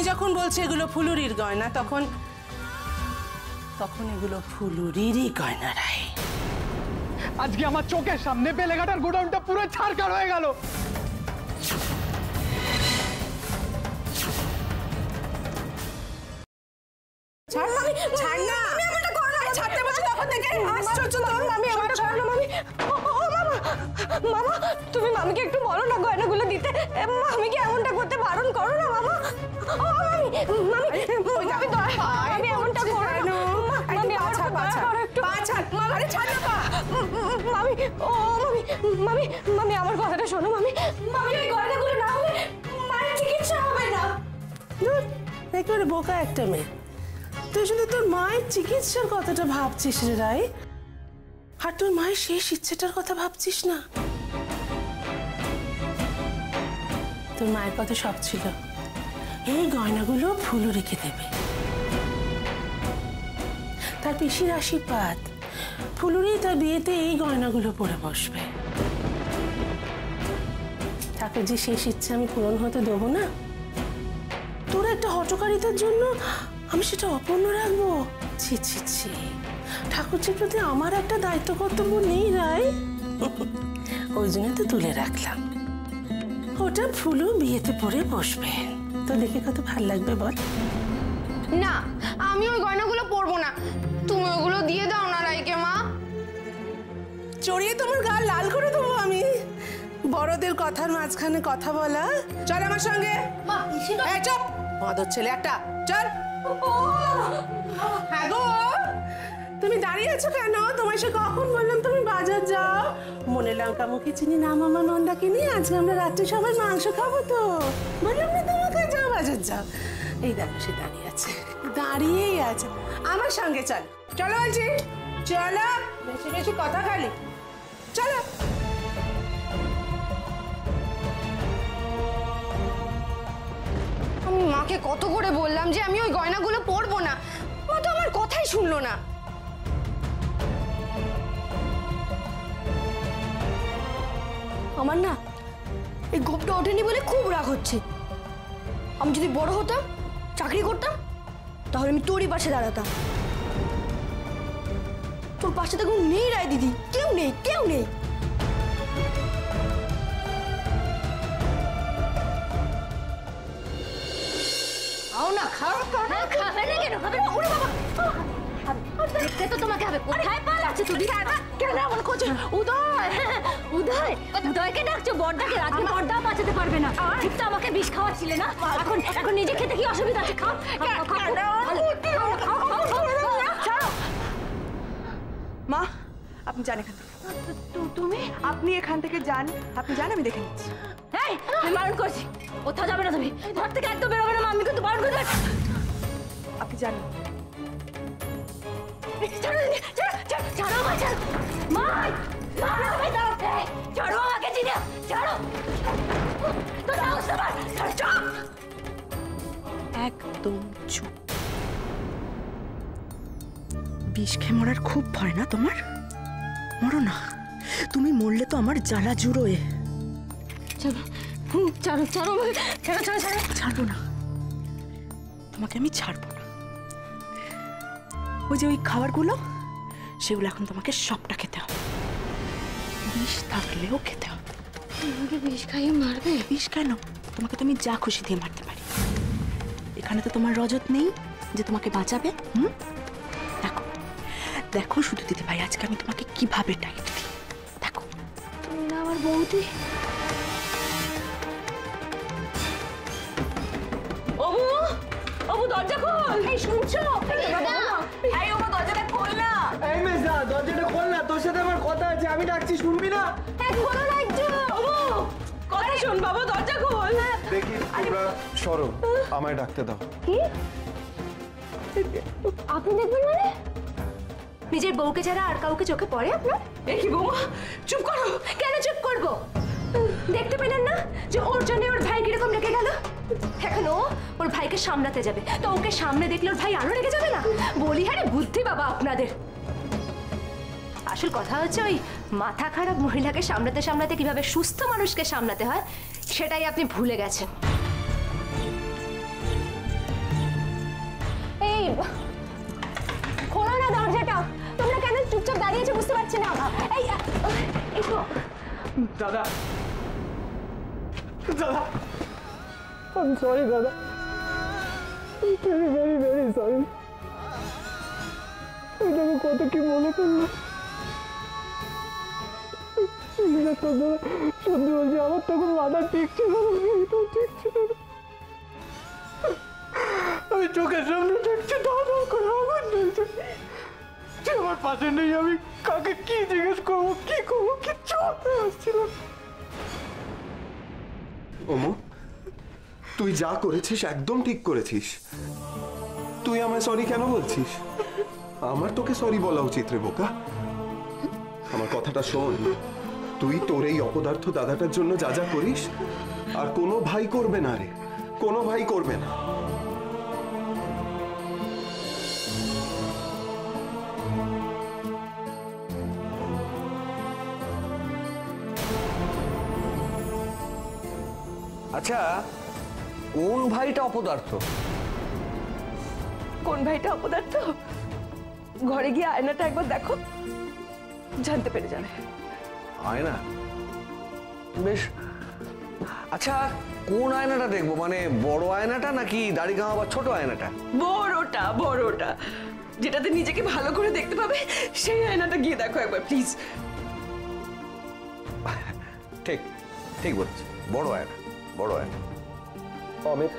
আমি যখন বলছি এগুলো ফুলুরির গয়না তখন তখন এগুলো ফুলুরিরই গয়না রাই। আজকে আমার চোখের সামনে বেলেঘাটার গোডাউনটা পুরো ছারখার হয়ে গেল। ছাড় মামি, ছাড় না। আমি এমনটা করব না। ছাড়তে বলছি তখন থেকে। আশ্চর্য তো। আমি এমনটা করব না মামি। ও মামা, মামা তুমি মামিকে একটু বলো না গয়নাগুলো দিতে। মামিকে এমনটা করতে বারণ করো না মামা। ও মামি, মামি দয়া, আমি এমনটা করব না। মামি আমার একটু ছাড়। আরে ছাড় না পা। মামি, ও মামি, মামি, মামি আমার কথাটা শোনো মামি। মামি এই গয়নাগুলো না হলে মায়ের চিকিৎসা হবে না। ধুর, একেবারে বোকা একটা মেয়ে। তুই শুধু তোর মায়ের চিকিৎসার কথাটা ভাবছিস রে রাই, আর তোর মায়ের শেষ ইচ্ছেটার কথা ভাবছিস না। তোর মায়ের কথা সব ছিল এই গয়নাগুলো ফুলু রেখে দেবে, তার পিসির আশীর্বাদ ফুলুরই তার বিয়েতে এই গয়নাগুলো পরে বসবে। তাকে যে শেষ ইচ্ছে আমি পূরণ হতে দেবো না, তোর একটা হঠকারিতার জন্য আমি সেটা অপূর্ণ রাখবো? ছি ছি ছি, ঠাকুরজির প্রতি আমার একটা দায়িত্ব কর্তব্য নেই রাই? ওই জন্য তো তুলে রাখলাম। ওটা ফুলু বিয়েতে পরে বসবে, তো দেখে কত ভাল লাগবে বল? না, আমি ওই গয়নাগুলো পরবো না। তুমি ওগুলো দিয়ে দাও না রাইকে মা। চড়িয়ে তোমার গা লাল করে দেবো আমি? বড়দের কথার মাঝখানে কথা বলা? চল আমার সঙ্গে। চপ মদর ছেলে একটা, চল। হ্যাঁ গো, তুমি দাঁড়িয়ে আছো কেন? তোমার সে কখন বললাম তুমি বাজার যাও। মনে লঙ্কা মুখে চিনি নাম আমার নন্দাকে নিয়ে আজকে আমরা রাত্রে সবাই মাংস খাবো, তো বললাম না তোমাকে যাও বাজার যাও। এই দেখো সে দাঁড়িয়ে আছে, দাঁড়িয়েই আছে। আমার সঙ্গে চল, চলো বলছি, চলো। বেশি বেশি কথা খালি, চলো। আমি মাকে কত করে বললাম যে আমি ওই গয়নাগুলো পরবো না, মা তো আমার কথাই শুনলো না। আমার না এই গোপটা ওঠেনি বলে খুব রাগ হচ্ছে। আমি যদি বড় হতাম, চাকরি করতাম, তাহলে আমি তোরই পাশে দাঁড়াতাম। তোর পাশে তো কেউ নেই রায় দিদি, কেউ নেই, কেউ নেই। না খাও, খাবে না কেন? খাবে না? ওরে বাবা, দেখতে তো তোমাকে হবে। কোথায় পালাচ্ছে তুমি? কেন এমন করছো? উদয়, উদয়, উদয়কে ডাকছো? বড়দাকে? আজকে বড়দাও বাঁচাতে পারবে না। ঠিক তো আমাকে বিষ খাওয়াচ্ছিলে না? এখন নিজে খেতে কি অসুবিধা আছে? খাও, মা আপনি যান এখান থেকে। তুমি আপনি এখান থেকে যান, আপনি যান, আমি দেখে নিচ্ছি। এই, আমি বারণ করছি, কোথাও যাবে না তুমি। ঘর থেকে একদম বেরোবে না। আমি কিন্তু বারণ করছি। আপনি যান। ছাড়ো, ছাড়ো, ছাড়ো, মা, ছাড়ো আমাকে, চিনে, ছাড়ো। একদম চুপ। বিষ খেয়ে মরার খুব ভয় না তোমার? মরো না, তুমি মরলে তো আমার জ্বালা জুড়োয়। ছাড়ো, ছাড়ো, ছাড়ো, ছাড়ো, ছাড়ো, ছাড়ো। ছাড়বো না, তোমাকে আমি ছাড়বো না। ওই যে ওই খাবারগুলো, সেগুলো এখন তোমাকে সবটা খেতে হবে। বিষ থাকলেও খেতে হবে। আমাকে বিষ খাইয়ে মারবে? বিষ কেন? তোমাকে তো আমি যা খুশি দিয়ে মারতে পারি। এখানে তো তোমার রজত নেই যে তোমাকে বাঁচাবে। দেখো দেখো শুধু দিদি ভাই, আজকে আমি তোমাকে কিভাবে টাইট দিই দেখো। তুমি না আমার বৌদি? ওবু, ওবু দরজা খোল। এই শুনছো? এই ওবু দরজাটা খোল না। এই মেজা, দরজাটা খোল না, তোর সাথে আমার কথা আছে, আমি ডাকছি শুনবি না? এই খোলো না একটু। ওবু কথা শোন বাবা, দরজা খোল। দেখি তোমরা সরো, আমায় ডাকতে দাও। কি আপনি দেখবেন মানে? নিজের বউকে ছাড়া আর কাউকে চোখে পড়ে আপনার? এ কি বৌমা, চুপ করো। কেন চুপ করবো? দেখতে পেলেন না যে ওর জন্য ওর ভাই কিরকম রেগে গেল? এখন ও ওর ভাইকে সামলাতে যাবে, তো ওকে সামনে দেখলে ওর ভাই আরো রেগে যাবে না? বলি হ্যাঁ রে, বুদ্ধি বাবা আপনাদের। আসল কথা হচ্ছে ওই মাথা খারাপ মহিলাকে সামলাতে সামলাতে কিভাবে সুস্থ মানুষকে সামলাতে হয় সেটাই আপনি ভুলে গেছেন। খোলো না দরজাটা। তোমরা কেন চুপচাপ দাঁড়িয়েছো বুঝতে পারছি না। এই এসো। দাদা দাদা I'm sorry দাদা, very very very sorry। আমি তোকে কত কি মনে করলো। সত্যি বলছি, আমার তখন মাথা ঠিক ছিল না, ঠিক ছিল না। আমি চোখের সামনে দেখছি দাদা করে আগুন জ্বলছে, তুই আমার পাশে নেই, আমি কাকে কি জিজ্ঞেস করবো, কি করবো, কিচ্ছু মাথায় আসছিল না। ওমো, তুই যা করেছিস একদম ঠিক করেছিস। তুই আমায় সরি কেন বলছিস? আমার তোকে সরি বলা উচিত রে বোকা। আমার কথাটা শোন, তুই তোর এই অপদার্থ দাদাটার জন্য যা যা করিস আর কোনো ভাই করবে না রে, কোনো ভাই করবে না। আচ্ছা, কোন ভাইটা অপদার্থ? কোন ভাইটা অপদার্থ? ঘরে গিয়ে আয়নাটা একবার দেখো, জানতে পেরে যাবে। আয়না? বেশ। আচ্ছা, কোন আয়নাটা দেখবো? মানে বড় আয়নাটা নাকি দাড়ি কামাবার ছোট আয়নাটা? বড়টা, বড়টা, যেটাতে নিজেকে ভালো করে দেখতে পাবে, সেই আয়নাটা গিয়ে দেখো একবার প্লিজ। ঠিক ঠিক বলছি, বড় আয়না, বড় আয়না। অমিত,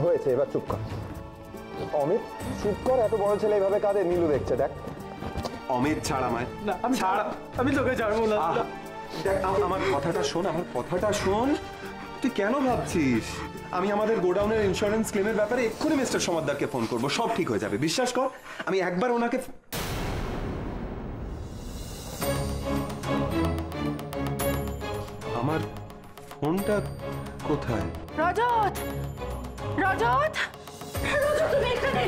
হয়েছে, এবার চুপ কর। অমিত চুপ কর, এত বড় ছেলে এইভাবে কাঁদে, নীলু দেখছে, দেখ। অমিত ছাড় আমায়, না আমি ছাড়। আমি তোকে ছাড়বো না। দেখ, আমার কথাটা শোন, আমার কথাটা শোন। তুই কেন ভাবছিস আমি আমাদের গোডাউনের ইন্স্যুরেন্স ক্লেমের ব্যাপারে এক্ষুনি মিস্টার সমাদ্দারকে ফোন করবো, সব ঠিক হয়ে যাবে, বিশ্বাস কর। আমি একবার ওনাকে আমার ফোনটা কোথায়? রজত, রজত, রজত তুমি এখানে?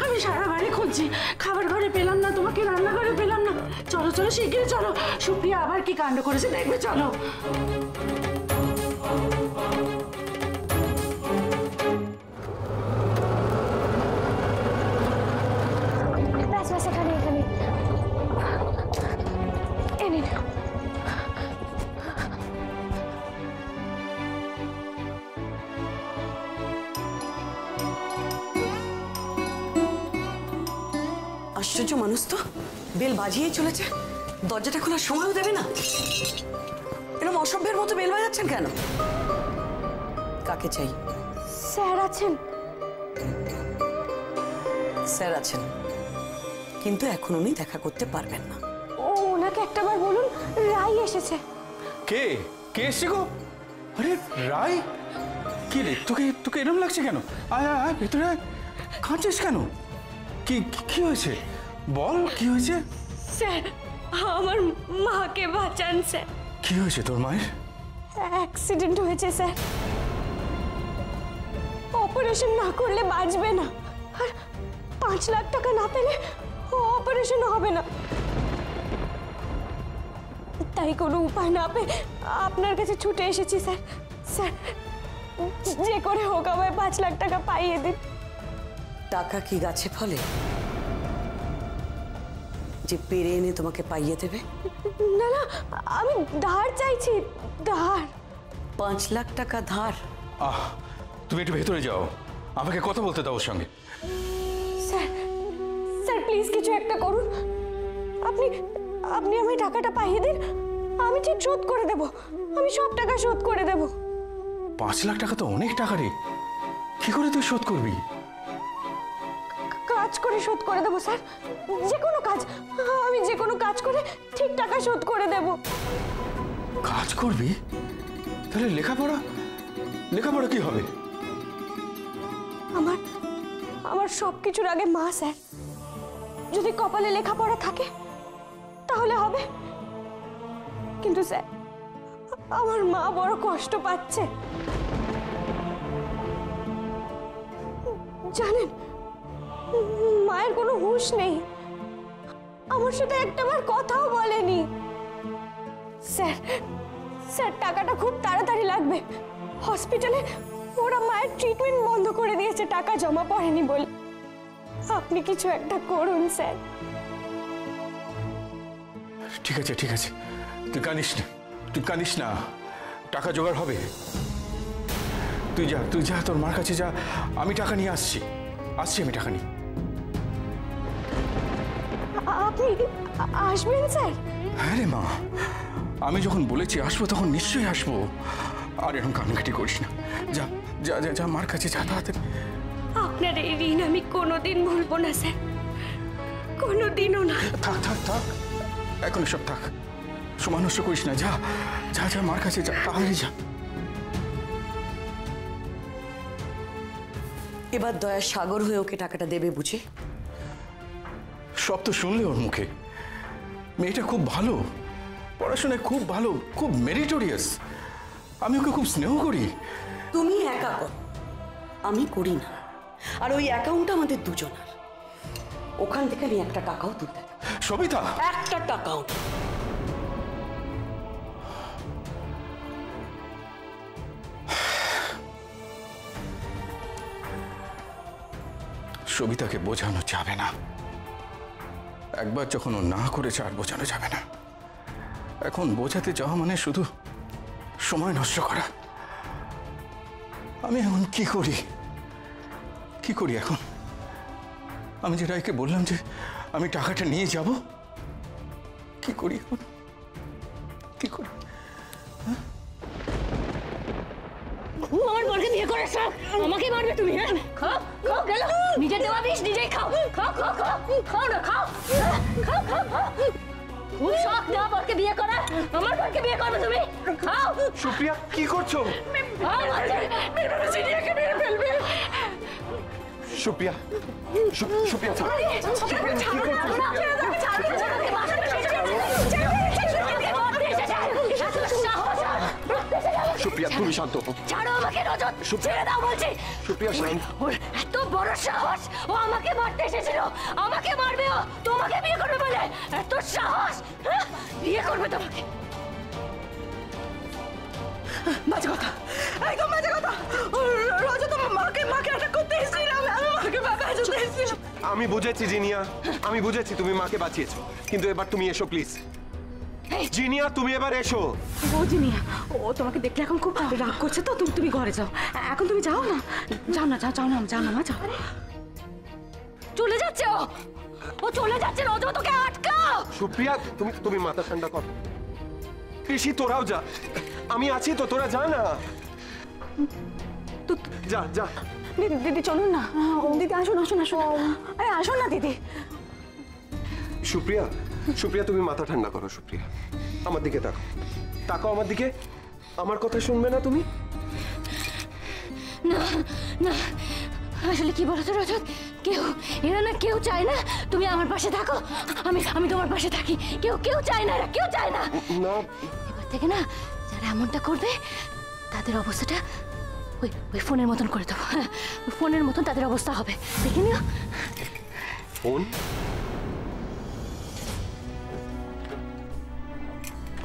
আমি সারা বাড়ি খুঁজছি, খাবার ঘরে পেলাম না, তোমাকে রান্নাঘরে পেলাম না। চলো চলো শিগগিরই চলো, সুপ্রিয়া আবার কি কাণ্ড করেছে দেখবে, চলো। ব্যাস ব্যাস, এখানে এখানে। এই নিন। আশ্চর্য মানুষ তো, বেল বাজিয়েই চলেছে, দরজাটা খোলার সময়ও দেবে না। এরকম অসভ্যের মতো বেল বাজাচ্ছেন কেন? কাকে চাই? স্যার আছেন? স্যার আছেন, কিন্তু এখন উনি দেখা করতে পারবেন না। ওনাকে একটাবার বলুন রাই এসেছে। কে কে এসছে গো? আরে রাই, কি রে, তোকে তোকে এরম লাগছে কেন? আয় আয় আয়, ভেতরে আয়। কাঁদছিস কেন? কি কি হয়েছে বল, কি হয়েছে? স্যার, আমার মাকে বাঁচান স্যার। কি হয়েছে তোর মায়ের? অ্যাক্সিডেন্ট হয়েছে স্যার, অপারেশন না করলে বাঁচবে না, আর 5 লাখ টাকা না পেলে অপারেশন হবে না। তাই কোনো উপায় না পেয়ে আপনার কাছে ছুটে এসেছি স্যার। স্যার, যে করে হোক আমায় 5 লাখ টাকা পাইয়ে দিন। টাকা কি গাছে ফলে যে পেরে এনে তোমাকে পাইয়ে দেবে? না না, আমি ধার চাইছি, ধার। 5 লাখ টাকা ধার? আহ, তুমি একটু ভেতরে যাও, আমাকে কথা বলতে দাও ওর সঙ্গে। স্যার, স্যার প্লিজ কিছু একটা করুন। আপনি আপনি আমায় টাকাটা পাইয়ে দিন, আমি ঠিক শোধ করে দেব, আমি সব টাকা শোধ করে দেব। 5 লাখ টাকা তো অনেক টাকা রে, কি করে তুই শোধ করবি? কাজ করে শোধ করে দেব স্যার, যে কোনো কাজ, আমি যে কোনো কাজ করে ঠিক টাকা শোধ করে দেব। কাজ করবি? তাহলে লেখাপড়া, লেখাপড়া কি হবে? আমার আমার সব কিছুর আগে মা স্যার, যদি কপালে লেখাপড়া থাকে তাহলে হবে, কিন্তু স্যার আমার মা বড় কষ্ট পাচ্ছে জানেন, মায়ের কোনো হুঁশ নেই, আমার সাথে একটাবার কথাও বলেনি। স্যার, স্যার টাকাটা খুব তাড়াতাড়ি লাগবে, হসপিটালে ওরা মায়ের ট্রিটমেন্ট বন্ধ করে দিয়েছে টাকা জমা পড়েনি বলে। আপনি কিছু একটা করুন স্যার। ঠিক আছে ঠিক আছে, তুই কাঁদিস না, টাকা জোগাড় হবে। তুই যা তোর মার কাছে যা, আমি টাকা নিয়ে আসছি আমি টাকা নিয়ে। আপনি আসবেন স্যার? হ্যাঁ রে মা, আমি যখন বলেছি আসবো তখন নিশ্চয়ই আসবো। আর এরকম কান্নাকাটি করিস না, যা যা যা যা মার কাছে যা তাড়াতাড়ি। আপনার এই ঋণ আমি কোনোদিন ভুলবো না স্যার, কোনোদিনও না। থাক থাক থাক, এখন সব থাক, সময় নষ্ট করিস না, যা যা যা মার কাছে যা, তাড়াতাড়ি যা। এবার দয়া সাগর হয়ে ওকে টাকাটা দেবে বুঝি? সব তো শুনলে ওর মুখে, মেয়েটা খুব ভালো, পড়াশোনায় খুব ভালো, খুব মেরিটোরিয়াস, আমি ওকে খুব স্নেহ করি। তুমি একা কর, আমি করি না। আর ওই অ্যাকাউন্টটা আমাদের দুজনের, ওখান থেকে আমি একটা টাকাও তুলতে দেব। সবিতা, একটা টাকাও না। সবিতাকে বোঝানো যাবে না, একবার যখন ও না করেছে আর বোঝানো যাবে না। এখন বোঝাতে যাওয়া মানে শুধু সময় নষ্ট করা। আমি এখন কি করি এখন? আমি যে রায়কে বললাম যে আমি টাকাটা নিয়ে যাব, কি করি এখন, কি করি? আমার বরকে বিয়ে করে সব আমাকে মারবে তুমি? হ্যাঁ, খাও খাও, গেল নিজের দেওয়া বিষ নিজেই খাও, খাও খাও খাও, খাও না খাও, খাও খাও খাও। খুব শখ দেওয়া বরকে বিয়ে করা, আমার বরকে বিয়ে করবে তুমি? খাও। সুপ্রিয়া কি করছো? সিনিয়াকে মেরে ফেলবে। সুপ্রিয়া, সুপ্রিয়া থাক। সুপ্রিয়া কি করছো? সুপ্রিয়া তুমি শান্ত হও। ছাড়ো আমাকে রজত, ছেড়ে দাও বলছি। সুপ্রিয়া শান্ত। ওর এত বড় সাহস, ও আমাকে মারতে এসেছিল, আমাকে মারবে, ও তোমাকে বিয়ে করবে বলে এত সাহস, হ্যাঁ? বিয়ে করবে তোমাকে? বাজে কথা, একদম বাজে কথা। রজত আমার মাকে অ্যাটাক করতে এসেছিল, আমি মাকে বাঁচাতে এসেছিলাম। আমি বুঝেছি জিনিয়া, আমি বুঝেছি তুমি মাকে বাঁচিয়েছো, কিন্তু এবার তুমি এসো প্লিজ। জিনিয়া তুমি এবার এসো। ও জিনিয়া, ও তোমাকে দেখলে এখন খুব রাগ করছে, তো তুমি ঘরে যাও। এখন তুমি যাও না, যাও না মা, যাও। চলে যাচ্ছে ও চলে যাচ্ছে, রজত তোকে আটকাও। সুপ্রিয়া তুমি মাথা ঠান্ডা কর। ঋষি তোরাও যা, আমি আছি তো, তোরা যা না। যা যা। দিদি চলুন না, দিদি আসুন। আরে আসুন না দিদি। সুপ্রিয়া তুমি মাথা ঠান্ডা করো। সুপ্রিয়া আমার দিকে তাকাও আমার দিকে। আমার কথা শুনবে না তুমি? না না, আসলে কি বলতো রজত, এরা না কেউ চায় না তুমি আমার পাশে থাকো, আমি তোমার পাশে থাকি। কেউ চায় না, কেউ চায় না। এবার থেকে না যারা এমনটা করবে তাদের অবস্থাটা ওই ফোনের মতন করে দেবো। হ্যাঁ, ফোনের মতন তাদের অবস্থা হবে, দেখে নিও। ফোন?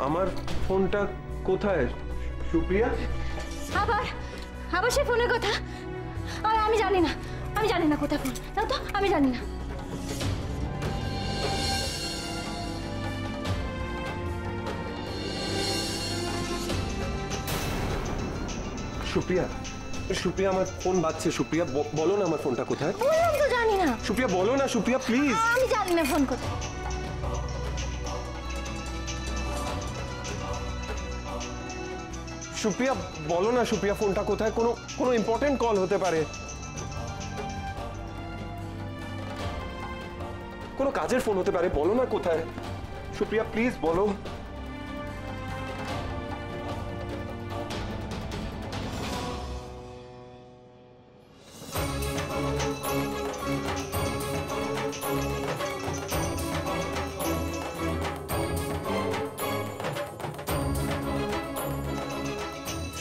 আমার ফোনটা কোথায় সুপ্রিয়া? আবার সেই ফোনের কথা? আর আমি জানি না কোথায় ফোন, তাও তো আমি জানি না। সুপ্রিয়া আমার ফোন বাজছে। সুপ্রিয়া বলো না আমার ফোনটা কোথায়? বললাম তো জানি না। সুপ্রিয়া বলো না। সুপ্রিয়া প্লিজ। আমি জানি না ফোন কোথায়। সুপ্রিয়া বলো না। সুপ্রিয়া ফোনটা কোথায়? কোনো ইম্পর্টেন্ট কল হতে পারে, কোনো কাজের ফোন হতে পারে। বলো না কোথায়। সুপ্রিয়া প্লিজ বলো।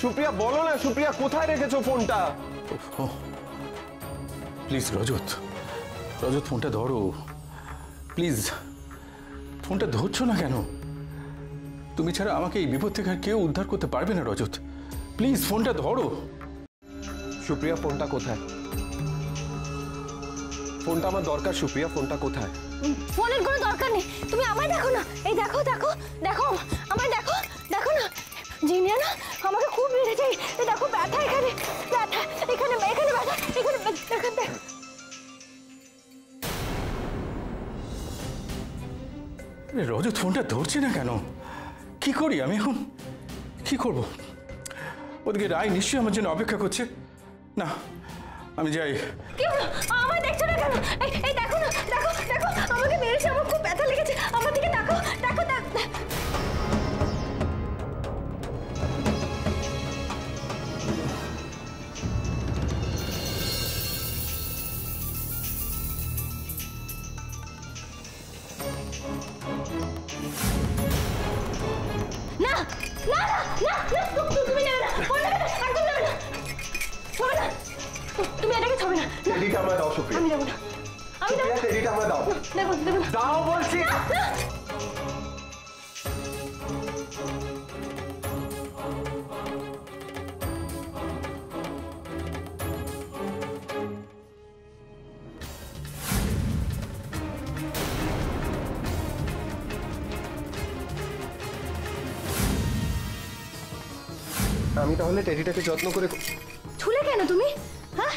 সুপ্রিয়া বলো না। সুপ্রিয়া কোথায় রেখেছো ফোনটা? প্লিজ রজত, ফোনটা ধরো প্লিজ। ফোনটা ধরছো না কেন? তুমি ছাড়া আমাকে এই বিপদ থেকে আর কেউ উদ্ধার করতে পারবে না রজত। প্লিজ ফোনটা ধরো। সুপ্রিয়া ফোনটা কোথায়? ফোনটা আমার দরকার সুপ্রিয়া, ফোনটা কোথায়? ফোনের কোনো দরকার নেই, তুমি আমায় দেখো না। এই দেখো দেখো দেখো আমায় দেখো, দেখো না জিনিয়া না আমাকে খুব মেরেছে। এই দেখো ব্যথা, এখানে ব্যথা, এখানে এখানে ব্যথা, এখানে এখানে। রজত ফোনটা ধরছে না কেন? কি করি আমি এখন? কি করব? ওদিকে রায় নিশ্চয়ই আমার জন্য অপেক্ষা করছে। না, আমি যাই। কি হলো? আমায় দেখছো না কেন? এই দেখো না, দেখো দেখো আমাকে মেরেছে, আমার খুব ব্যথা লেগেছে। আমার দিকে দেখো দেখো দেখো। না না না না, তুমি নেবে না, একদম নেবে না, ছবে না, তুমি এটাকে ছবে না। টেডিটা আমায় দাও সুপ্রিয়া। আমি দেবো না, আমি দেবো না, টেডিটা আমায় দাও। দেবো দেবো না, দাও বলছি। আমি তাহলে টেডিটাকে যত্ন করে। ছুলে কেন তুমি? হ্যাঁ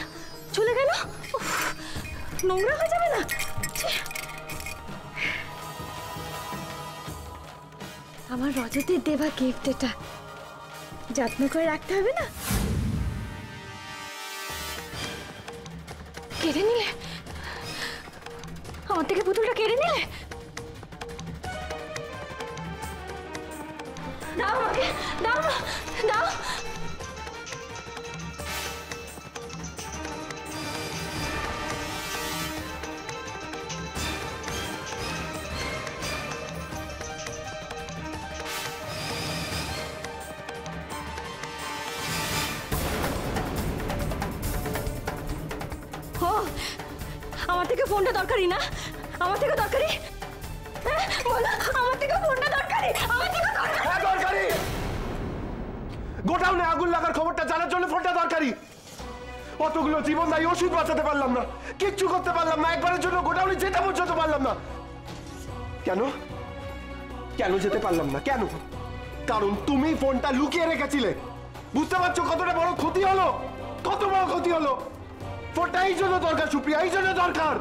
ছুলে কেন? উফ, নোংরা হয়ে যাবে না? ছি। আমার রজতের দেবা গিফট, এটা যত্ন করে রাখতে হবে না? কেড়ে নিলে আমার থেকে পুতুলটা, কেড়ে নিলে। দাও আমাকে, দাও দাও। ও আমার থেকে ফোনটা দরকারি না? আমার থেকে দরকারি? হ্যাঁ বলো, আমার থেকে ফোনটা দরকারি? আমার থেকে দরকারি? গোডাউনে আগুন লাগার খবরটা জানার জন্য ফোনটা দরকারি। অতগুলো জীবনদায়ী ওষুধ বাঁচাতে পারলাম না, কিচ্ছু করতে পারলাম না, একবারের জন্য গোডাউনে যেতে পর্যন্ত পারলাম না। কেন? কেন যেতে পারলাম না? কেন? কারণ তুমি ফোনটা লুকিয়ে রেখেছিলে। বুঝতে পারছো কতটা বড় ক্ষতি হলো? কত বড় ক্ষতি হলো? ফোনটা এই জন্য দরকার সুপ্রিয়া, এই জন্য দরকার।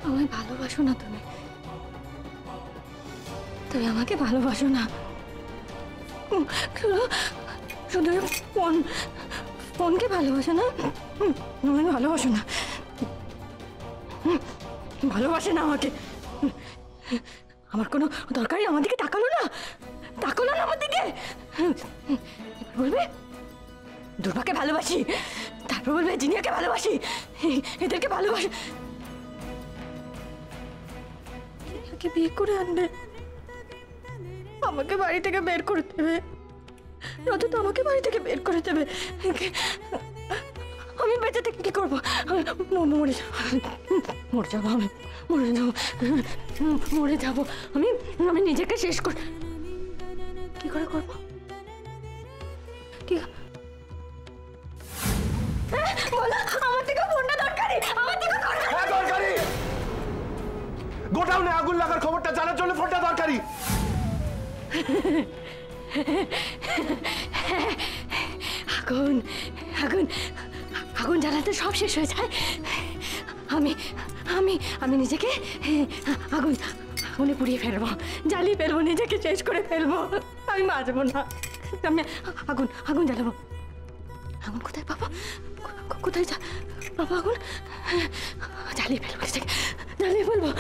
আমায় ভালোবাসো না তুমি? তুমি আমাকে ভালোবাসো না? শুধু ফোনকে ভালোবাসো না? আমাকে ভালোবাসো না, ভালোবাসে না আমাকে। আমার কোনো দরকারই আমার দিকে তাকালো না, তাকালো না আমার দিকে। বলবে দুর্বাকে ভালোবাসি, তারপর বলবে জিনিয়াকে ভালোবাসি, এদেরকে ভালোবাসি। জিনিয়াকে বিয়ে করে আনবে, আমাকে বাড়ি থেকে বের করে দেবে, নয়তো তো আমাকে বাড়ি থেকে বের করে দেবে। আমি বেঁচে থেকে কি করবো? মরে যাবো, মরে যাবো, আমি মরে যাবো, মরে যাবো। আমি নিজেকে শেষ করে কি করে করবো? কি বলো, আমার থেকে ফোনটা দরকারি, আমার থেকে দরকারি। গোডাউনে আগুন লাগার খবরটা জানার জন্য ফোনটা দরকারি। আগুন আগুন আগুন জ্বালাতে সব শেষ হয়ে যায়। আমি আমি আমি নিজেকে আগুন আগুনে পুড়িয়ে ফেলবো, জ্বালিয়ে ফেলবো, নিজেকে শেষ করে ফেলবো। আমি বাঁচবো না, আমি আগুন আগুন জ্বালাবো। আগুন কোথায় পাবো? কোথায় পাবো আগুন? জ্বালিয়ে ফেলবো, নিজেকে জ্বালিয়ে ফেলবো।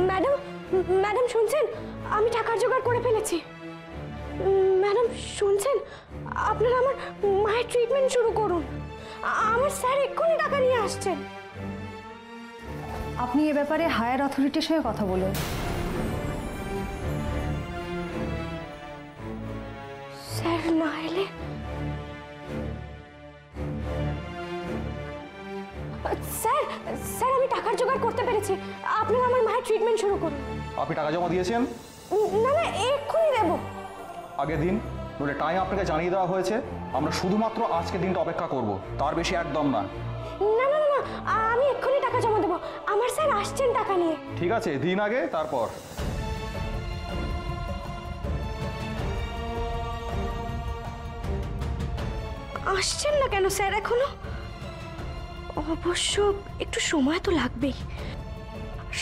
ম্যাডাম, ম্যাডাম শুনছেন? আমি টাকার জোগাড় করে ফেলেছি। ম্যাডাম শুনছেন? আপনারা আমার মায়ের ট্রিটমেন্ট শুরু করুন। আমার স্যার এক্ষুনি টাকা নিয়ে আসছেন। আপনি এ ব্যাপারে হায়ার অথরিটির সঙ্গে কথা বলুন। স্যার না এলে স্যার স্যার আমি টাকার জোগাড় করতে পেরেছি, আপনারা আমার মায়ের ট্রিটমেন্ট শুরু করুন। আপনি টাকা জমা দিয়েছেন? না না এক্ষুনি দেবো। আগের দিন নইলে টাইম আপনাকে জানিয়ে দেওয়া হয়েছে। আমরা শুধুমাত্র আজকের দিনটা অপেক্ষা করব, তার বেশি একদম না। না না না আমি এক্ষুনি টাকা জমা দেবো, আমার স্যার আসছেন টাকা নিয়ে। ঠিক আছে, দিন আগে তারপর। আসছেন না কেন স্যার এখনো? অবশ্য একটু সময় তো লাগবেই,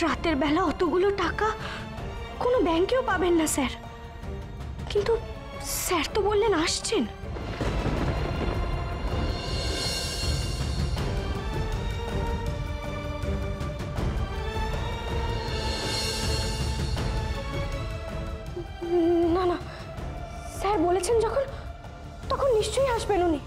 রাতের বেলা অতগুলো টাকা কোনো ব্যাংকেও পাবেন না স্যার। কিন্তু স্যার তো বললেন আসছেন। না না স্যার বলেছেন যখন, তখন নিশ্চয়ই আসবেন উনি।